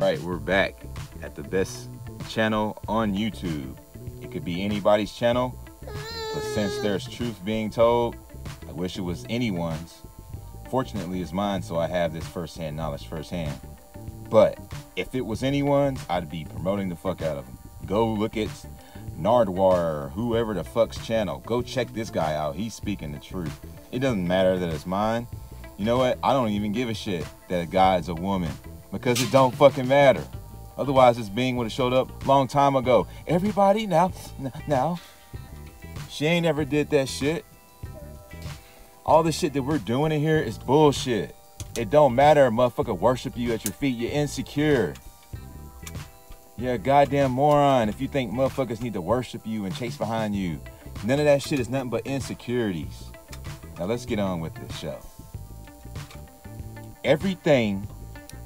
Right, we're back at the best channel on YouTube. It could be anybody's channel, but since there's truth being told, I wish it was anyone's. Fortunately, it's mine, so I have this firsthand knowledge firsthand. But if it was anyone's, I'd be promoting the fuck out of them. Go look at Nardwar or whoever the fuck's channel. Go check this guy out. He's speaking the truth. It doesn't matter that it's mine. You know what? I don't even give a shit that a guy's a woman, because it don't fucking matter. Otherwise, this being would have showed up long time ago. Everybody now, she ain't ever did that shit. All the shit that we're doing in here is bullshit. It don't matter, motherfucker worship you at your feet. You're insecure. You're a goddamn moron if you think motherfuckers need to worship you and chase behind you. None of that shit is nothing but insecurities. Now let's get on with this show. Everything,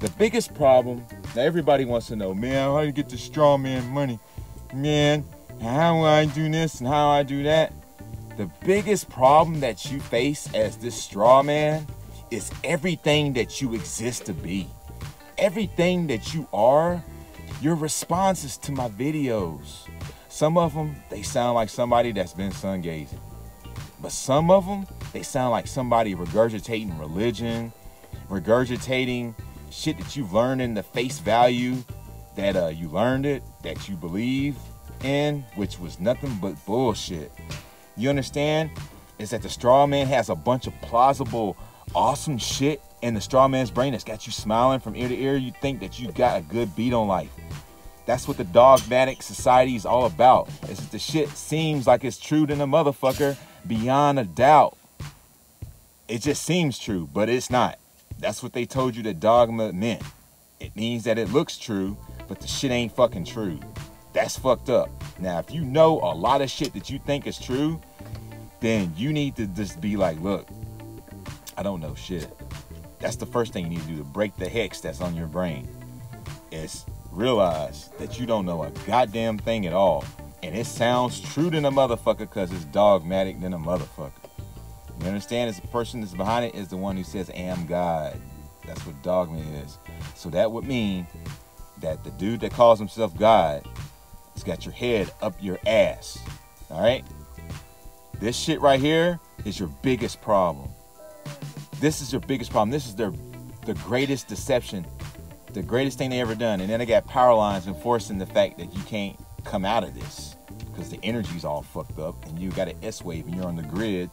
the biggest problem, now everybody wants to know, man, how do you get the Strawman money? Man, how do I do this and how I do that? The biggest problem that you face as this Strawman is everything that you exist to be. Everything that you are, your responses to my videos. Some of them, they sound like somebody that's been sun gazing. But some of them, they sound like somebody regurgitating religion, regurgitating shit that you've learned in the face value, that you learned it, that you believe in, which was nothing but bullshit. You understand? Is that the Strawman has a bunch of plausible, awesome shit in the Strawman's brain that's got you smiling from ear to ear. You think that you got a good beat on life. That's what the dogmatic society is all about. It's that the shit seems like it's true to the motherfucker beyond a doubt. It just seems true, but it's not. That's what they told you that dogma meant. It means that it looks true, but the shit ain't fucking true. That's fucked up. Now, if you know a lot of shit that you think is true, then you need to just be like, look, I don't know shit. That's the first thing you need to do to break the hex that's on your brain. Is realize that you don't know a goddamn thing at all. And it sounds true to the motherfucker because it's dogmatic than a motherfucker. You understand? It's the person that's behind it is the one who says, am God. That's what dogma is. So that would mean that the dude that calls himself God has got your head up your ass. All right? This shit right here is your biggest problem. This is your biggest problem. This is the greatest deception, the greatest thing they ever done. And then they got power lines enforcing the fact that you can't come out of this because the energy's all fucked up and you got an S wave and you're on the grid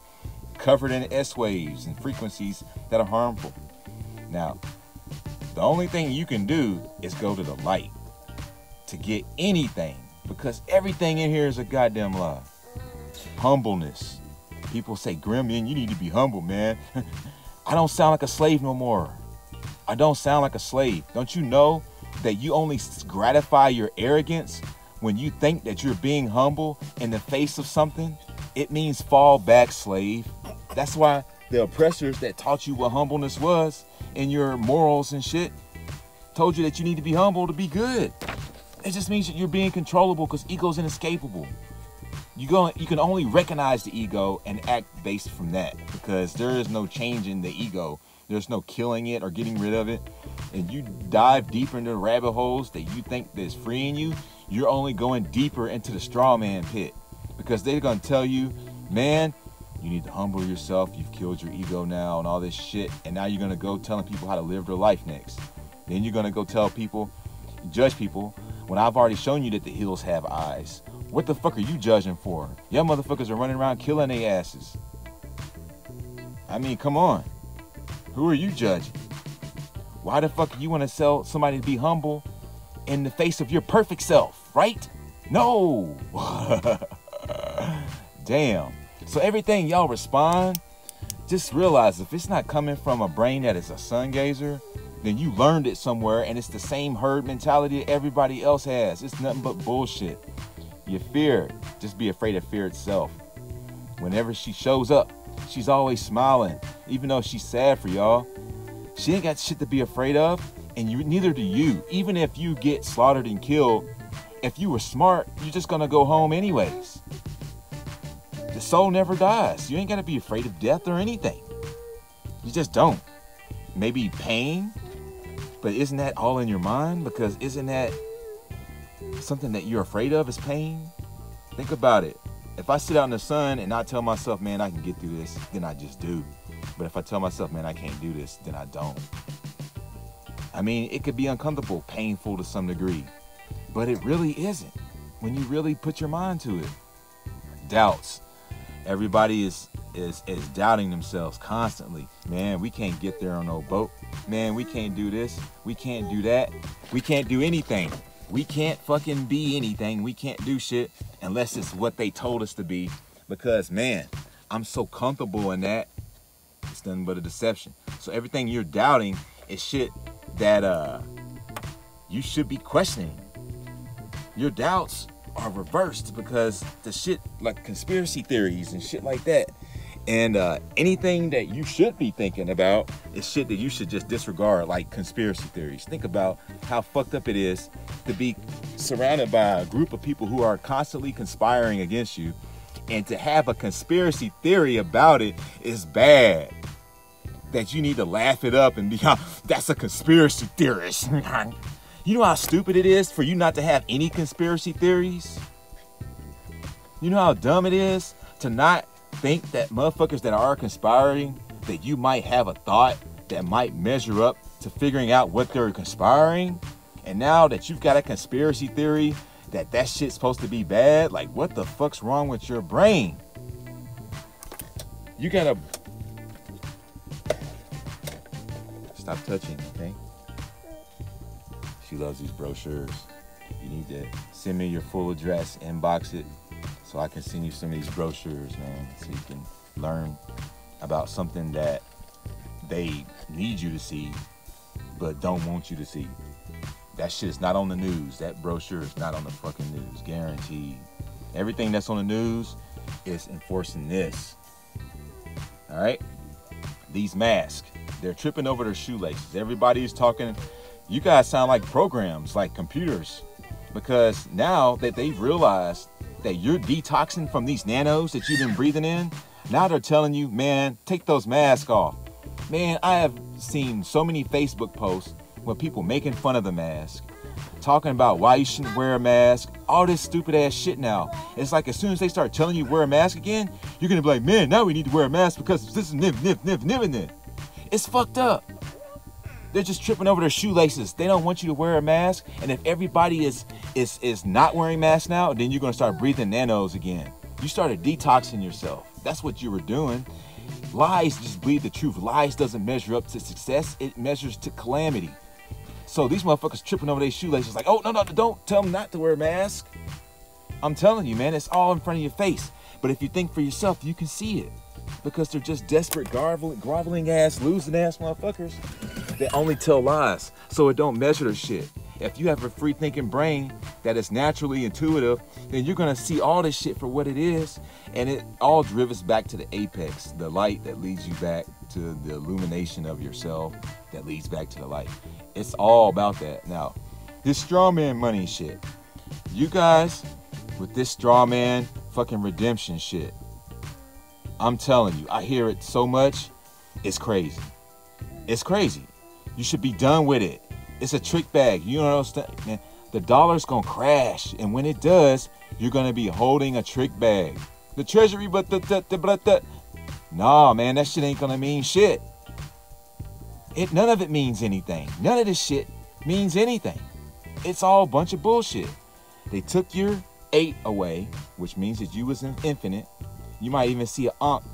covered in S waves and frequencies that are harmful. Now, the only thing you can do is go to the light to get anything, because everything in here is a goddamn lie. Humbleness. People say, Grim, man, you need to be humble, man. I don't sound like a slave no more. I don't sound like a slave. Don't you know that you only gratify your arrogance when you think that you're being humble in the face of something? It means fall back, slave. That's why the oppressors that taught you what humbleness was in your morals and shit told you that you need to be humble to be good. It just means that you're being controllable because ego's inescapable. You can only recognize the ego and act based from that, because there is no change in the ego. There's no killing it or getting rid of it. And you dive deeper into the rabbit holes that you think that's freeing you, you're only going deeper into the Strawman pit, because they're going to tell you, man, you need to humble yourself. You've killed your ego now and all this shit. And now you're going to go telling people how to live their life next. Then you're going to go tell people, judge people, when I've already shown you that the hills have eyes. What the fuck are you judging for? Y'all motherfuckers are running around killing their asses. I mean, come on. Who are you judging? Why the fuck you want to tell somebody to be humble in the face of your perfect self, right? No. Damn. So everything y'all respond, just realize if it's not coming from a brain that is a sun gazer, then you learned it somewhere and it's the same herd mentality that everybody else has. It's nothing but bullshit. You fear, just be afraid of fear itself. Whenever she shows up, she's always smiling, even though she's sad for y'all. She ain't got shit to be afraid of, and neither do you. Even if you get slaughtered and killed, if you were smart, you're just gonna go home anyways. The soul never dies. You ain't gotta be afraid of death or anything. You just don't. Maybe pain, But isn't that all in your mind? Because isn't that something that you're afraid of is pain? Think about it. If I sit out in the sun and I tell myself, man, I can get through this, then I just do. But if I tell myself, man, I can't do this, then I don't. I mean, it could be uncomfortable, painful to some degree, but it really isn't when you really put your mind to it. Doubts. Everybody is doubting themselves constantly. Man, we can't get there on no boat. Man, we can't do this. We can't do that. We can't do anything. We can't fucking be anything. We can't do shit unless it's what they told us to be. Because, man, I'm so comfortable in that. It's nothing but a deception. So everything you're doubting is shit that you should be questioning. Your doubts are reversed because the shit like conspiracy theories and shit like that, and anything that you should be thinking about is shit that you should just disregard, like conspiracy theories. Think about how fucked up it is to be surrounded by a group of people who are constantly conspiring against you, and to have a conspiracy theory about it is bad. That you need to laugh it up and be, that's a conspiracy theorist. You know how stupid it is for you not to have any conspiracy theories? You know how dumb it is to not think that motherfuckers that are conspiring, that you might have a thought that might measure up to figuring out what they're conspiring? And now that you've got a conspiracy theory that shit's supposed to be bad, like what the fuck's wrong with your brain? You gotta stop touching, okay? She loves these brochures. You need to send me your full address, inbox it, so I can send you some of these brochures, man, so you can learn about something that they need you to see, but don't want you to see. That shit is not on the news. That brochure is not on the fucking news, guaranteed. Everything that's on the news is enforcing this. All right? These masks, they're tripping over their shoelaces. Everybody's talking. You guys sound like programs, like computers, because now that they've realized that you're detoxing from these nanos that you've been breathing in, now they're telling you, man, take those masks off. Man, I have seen so many Facebook posts with people making fun of the mask, talking about why you shouldn't wear a mask, all this stupid ass shit now. It's like as soon as they start telling you wear a mask again, you're gonna be like, man, now we need to wear a mask because this is nip. It's fucked up. They're just tripping over their shoelaces. They don't want you to wear a mask. And if everybody is not wearing masks now, then you're gonna start breathing nanos again. You started detoxing yourself. That's what you were doing. Lies just bleed the truth. Lies doesn't measure up to success. It measures to calamity. So these motherfuckers tripping over their shoelaces like, oh, no, don't tell them not to wear a mask. I'm telling you, man, it's all in front of your face. But if you think for yourself, you can see it. Because they're just desperate, groveling ass, losing ass motherfuckers. They only tell lies, so it don't measure the shit. If you have a free thinking brain that is naturally intuitive, then you're gonna see all this shit for what it is, and it all drivens back to the apex, the light that leads you back to the illumination of yourself that leads back to the light. It's all about that. Now, this strawman money shit, you guys with this strawman fucking redemption shit, I'm telling you, I hear it so much, it's crazy. It's crazy. You should be done with it. It's a trick bag. You know what I'm saying? The dollar's gonna crash, and when it does, you're gonna be holding a trick bag. The treasury, but nah, man, that shit ain't gonna mean shit. None of it means anything. None of this shit means anything. It's all a bunch of bullshit. They took your 8 away, which means that you was an infinite. You might even see an unk,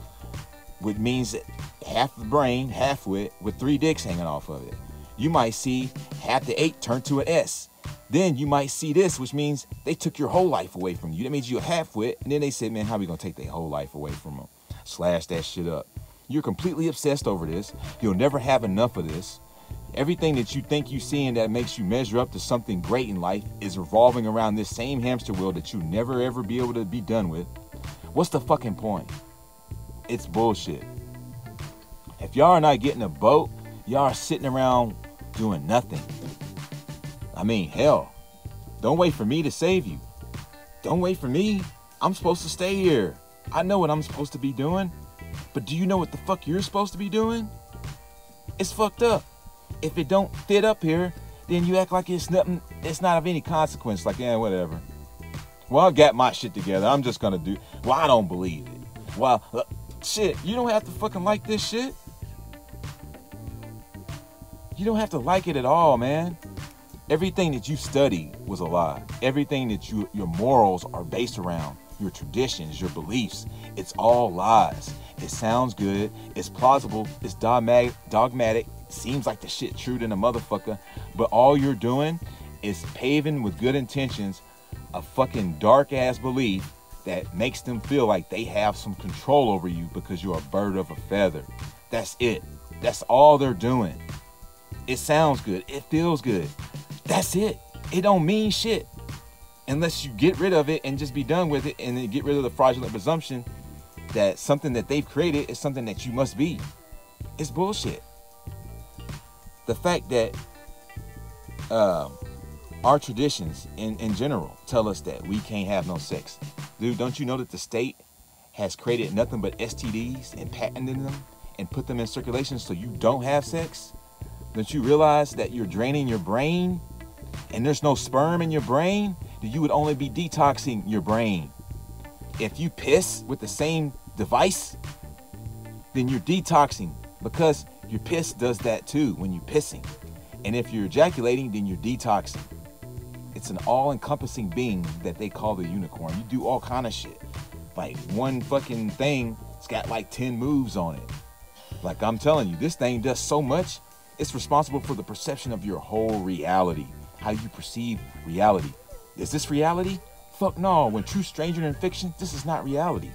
which means that half the brain, half wit, with 3 dicks hanging off of it. You might see half the 8 turn to an S. Then you might see this, which means they took your whole life away from you. That means you're a half-wit, and then they said, man, how are we gonna take their whole life away from them? Slash that shit up. You're completely obsessed over this. You'll never have enough of this. Everything that you think you see and that makes you measure up to something great in life is revolving around this same hamster wheel that you'll never ever be able to be done with. What's the fucking point? It's bullshit. If y'all are not getting a boat, y'all are sitting around doing nothing. I mean, hell, don't wait for me to save you. Don't wait for me. I'm supposed to stay here. I know what I'm supposed to be doing. But do you know what the fuck you're supposed to be doing? It's fucked up. If it don't fit up here, then you act like it's nothing, it's not of any consequence. Like, yeah, whatever. Well, I've got my shit together. I'm just gonna do, well, I don't believe it. Well, shit, you don't have to fucking like this shit. You don't have to like it at all, man. Everything that you study was a lie. Everything that your morals are based around, your traditions, your beliefs, it's all lies. It sounds good, it's plausible, it's dogmatic, seems like the shit true to the motherfucker, but all you're doing is paving with good intentions a fucking dark ass belief that makes them feel like they have some control over you because you're a bird of a feather. That's it. That's all they're doing. It sounds good, it feels good. That's it. It don't mean shit unless you get rid of it and just be done with it, and then get rid of the fraudulent presumption that something that they've created is something that you must be. It's bullshit. The fact that our traditions in general tell us that we can't have no sex. Dude, don't you know that the state has created nothing but STDs and patented them and put them in circulation so you don't have sex? Don't you realize that you're draining your brain and there's no sperm in your brain? That you would only be detoxing your brain. If you piss with the same device, then you're detoxing, because your piss does that too when you're pissing. And if you're ejaculating, then you're detoxing. It's an all-encompassing being that they call the unicorn. You do all kind of shit. Like one fucking thing, it's got like 10 moves on it. Like I'm telling you, this thing does so much. It's responsible for the perception of your whole reality. How you perceive reality. Is this reality? Fuck no. When true stranger in fiction, this is not reality.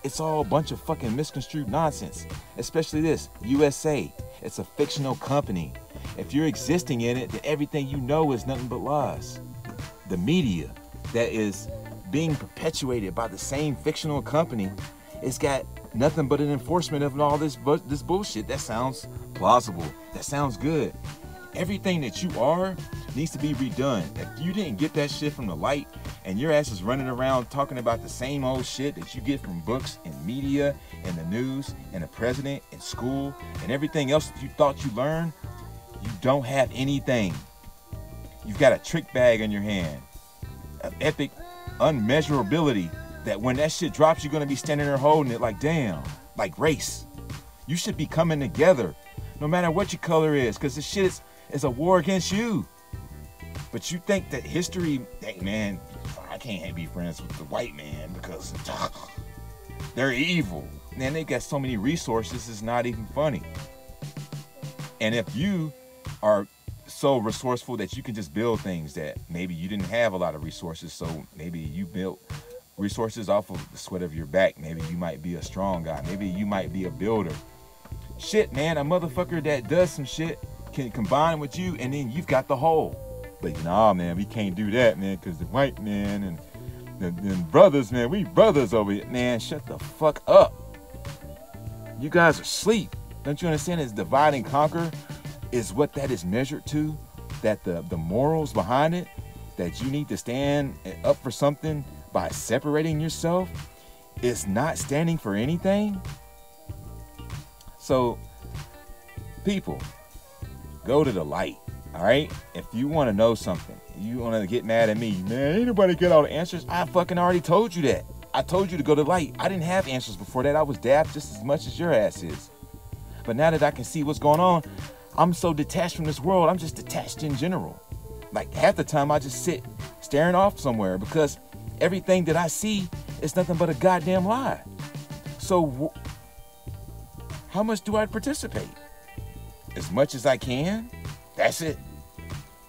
It's all a bunch of fucking misconstrued nonsense. Especially this, USA. It's a fictional company. If you're existing in it, then everything you know is nothing but lies. The media that is being perpetuated by the same fictional company, it's got nothing but an enforcement of all this bullshit. That sounds plausible. That sounds good. Everything that you are needs to be redone. If you didn't get that shit from the light and your ass is running around talking about the same old shit that you get from books and media and the news and the president and school and everything else that you thought you learned, you don't have anything. You've got a trick bag in your hand of epic unmeasurability that when that shit drops, you're going to be standing there holding it like, damn, like race. You should be coming together no matter what your color is, because this shit is a war against you. But you think that history, hey man, I can't be friends with the white man because they're evil. Man, they got so many resources, it's not even funny. And if you are so resourceful that you can just build things that maybe you didn't have a lot of resources, so maybe you built resources off of the sweat of your back. Maybe you might be a strong guy. Maybe you might be a builder. Shit, man, a motherfucker that does some shit can combine with you, and then you've got the whole. But nah, man, we can't do that, man, because the white man and the brothers, man, we brothers over here. Man, shut the fuck up. You guys are asleep. Don't you understand? It's divide and conquer is what that is measured to. That the morals behind it, that you need to stand up for something by separating yourself, is not standing for anything. So, people, go to the light, all right? If you want to know something, you want to get mad at me, man, ain't nobody get all the answers. I fucking already told you that. I told you to go to the light. I didn't have answers before that. I was daft just as much as your ass is. But now that I can see what's going on, I'm so detached from this world. I'm just detached in general. Like half the time I just sit staring off somewhere because everything that I see is nothing but a goddamn lie. So how much do I participate? As much as I can. That's it.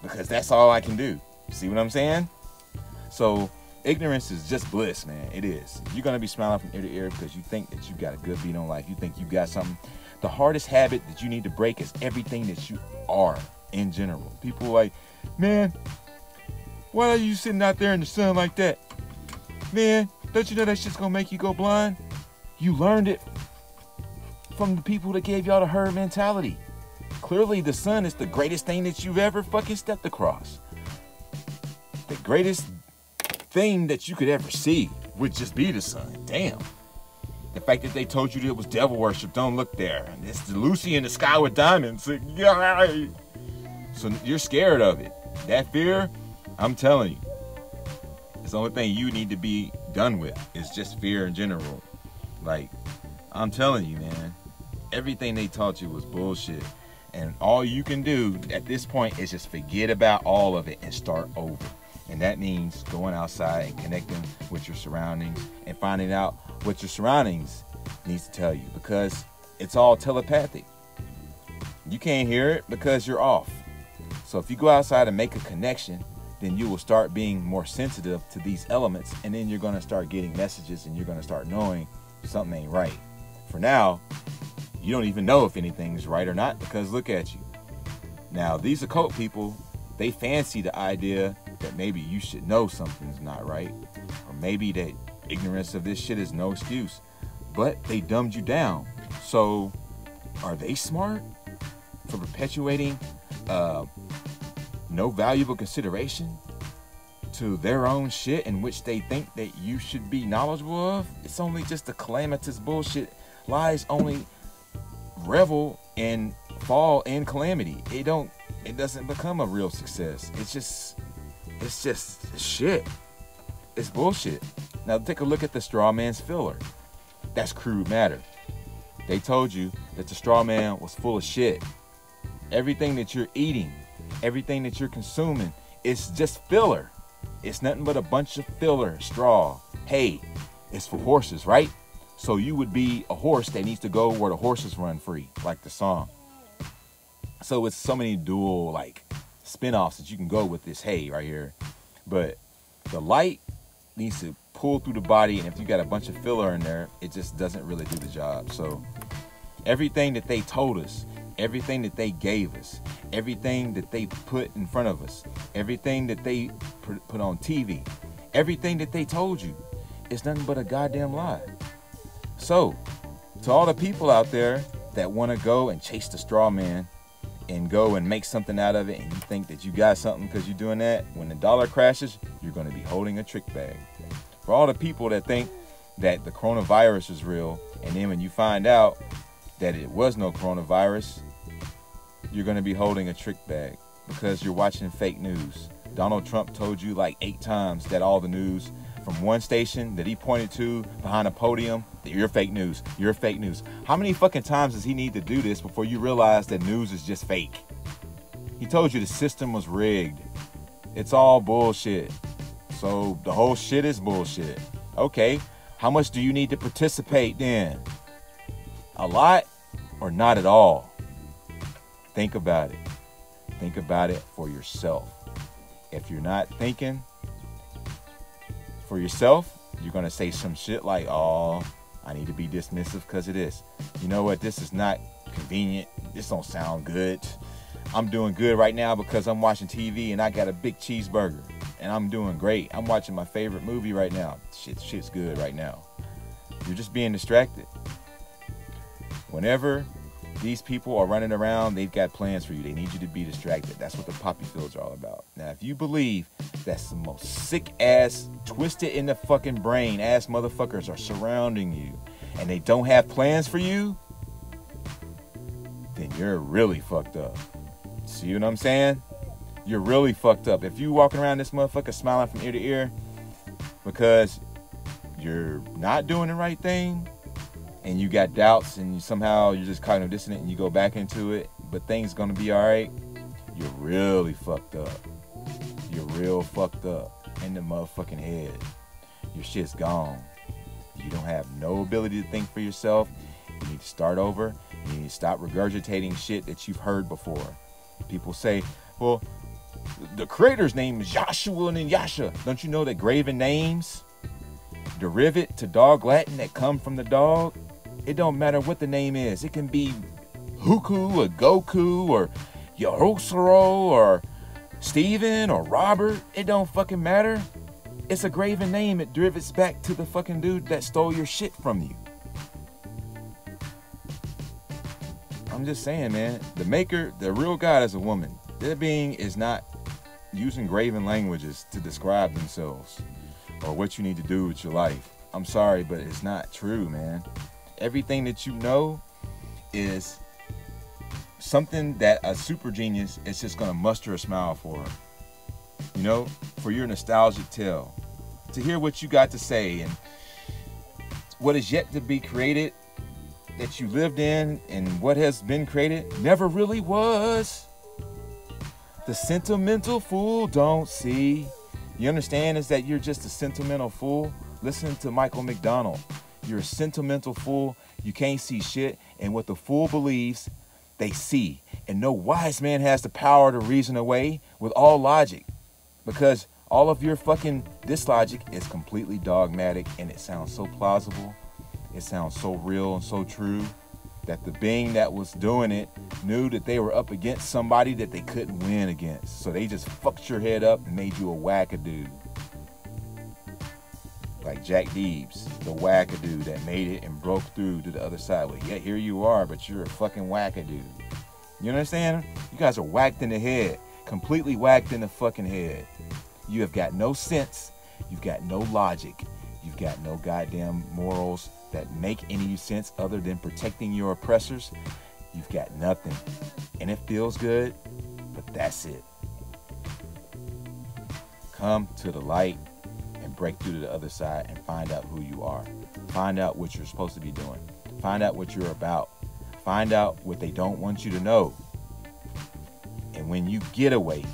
Because that's all I can do. See what I'm saying? So ignorance is just bliss, man. It is. You're going to be smiling from ear to ear because you think that you got a good beat on life. You think you got something. The hardest habit that you need to break is everything that you are in general. People are like, man, why are you sitting out there in the sun like that? Man, don't you know that shit's going to make you go blind? You learned it from the people that gave y'all the herd mentality. Clearly, the sun is the greatest thing that you've ever fucking stepped across. The greatest thing that you could ever see would just be the sun. Damn. The fact that they told you it was devil worship, don't look there. And it's the Lucy in the sky with diamonds. So you're scared of it. That fear, I'm telling you, it's the only thing you need to be done with is just fear in general. Like, I'm telling you, man, everything they taught you was bullshit. And all you can do at this point is just forget about all of it and start over. And that means going outside and connecting with your surroundings and finding out what your surroundings needs to tell you, because it's all telepathic. You can't hear it because you're off. So if you go outside and make a connection, then you will start being more sensitive to these elements, and then you're going to start getting messages and you're going to start knowing something ain't right. For now, you don't even know if anything's right or not, because look at you. Now, these occult people, they fancy the idea that maybe you should know something's not right, or maybe that ignorance of this shit is no excuse, but they dumbed you down. So are they smart for perpetuating no valuable consideration to their own shit in which they think that you should be knowledgeable of? It's only just a calamitous bullshit. Lies only revel and fall in calamity. It doesn't become a real success. It's just shit. It's bullshit. Now take a look at the Strawman's filler. That's crude matter. They told you that the Strawman was full of shit. Everything that you're eating, everything that you're consuming, it's just filler. It's nothing but a bunch of filler, straw. Hey, it's for horses, right? So you would be a horse that needs to go where the horses run free, like the song. So it's so many dual like spin-offs that you can go with this hay right here. But the light needs to pull through the body, and if you got a bunch of filler in there, it just doesn't really do the job. So everything that they told us, everything that they gave us, everything that they put in front of us, everything that they put on TV, everything that they told you, is nothing but a goddamn lie. So, to all the people out there that want to go and chase the straw man and go and make something out of it, and you think that you got something because you're doing that, when the dollar crashes, you're going to be holding a trick bag. For all the people that think that the coronavirus is real, and then when you find out that it was no coronavirus, you're going to be holding a trick bag because you're watching fake news. Donald Trump told you like 8 times that all the news from one station that he pointed to behind a podium, that you're fake news, you're fake news. How many fucking times does he need to do this before you realize that news is just fake? He told you the system was rigged. It's all bullshit. So the whole shit is bullshit. Okay, how much do you need to participate then? A lot or not at all? Think about it. Think about it for yourself. If you're not thinking for yourself, you're going to say some shit like, oh, I need to be dismissive because of this. You know what? This is not convenient. This don't sound good. I'm doing good right now because I'm watching TV and I got a big cheeseburger and I'm doing great. I'm watching my favorite movie right now. Shit's good right now. You're just being distracted. Whenever these people are running around, they've got plans for you. They need you to be distracted. That's what the poppy fields are all about. Now, if you believe that some most sick ass, twisted in the fucking brain ass motherfuckers are surrounding you and they don't have plans for you, then you're really fucked up. See what I'm saying? You're really fucked up. If you walking around this motherfucker smiling from ear to ear because you're not doing the right thing, and you got doubts and somehow you're just cognitive dissonant and you go back into it, but things gonna be all right, you're really fucked up. You're real fucked up in the motherfucking head. Your shit's gone. You don't have no ability to think for yourself. You need to start over. You need to stop regurgitating shit that you've heard before. People say, well, the creator's name is Joshua and Yasha. Don't you know that graven names derivative to dog Latin that come from the dog? It don't matter what the name is. It can be Huku or Goku or Yorosoro or Steven or Robert. It don't fucking matter. It's a graven name. It derivates back to the fucking dude that stole your shit from you. I'm just saying, man. The maker, the real God is a woman. Their being is not using graven languages to describe themselves or what you need to do with your life. I'm sorry, but it's not true, man. everything that you know is something that a super genius is just gonna muster a smile for, you know, for your nostalgic tale, to hear what you got to say and what is yet to be created that you lived in, and what has been created never really was. The sentimental fool don't see. You understand is that you're just a sentimental fool. Listen to Michael McDonald. You're a sentimental fool. You can't see shit, and what the fool believes, they see. And no wise man has the power to reason away with all logic, because all of your fucking dislogic is completely dogmatic, and it sounds so plausible. It sounds so real and so true that the being that was doing it knew that they were up against somebody that they couldn't win against. So they just fucked your head up and made you a wackadoo. Like Jack Deebs, the wackadoo that made it and broke through to the other side. Well, yeah, here you are, but you're a fucking wackadoo. You understand? You guys are whacked in the head. Completely whacked in the fucking head. You have got no sense. You've got no logic. You've got no goddamn morals that make any sense other than protecting your oppressors. You've got nothing. And it feels good, but that's it. Come to the light and break through to the other side and find out who you are. Find out what you're supposed to be doing. Find out what you're about. Find out what they don't want you to know. And when you get awake,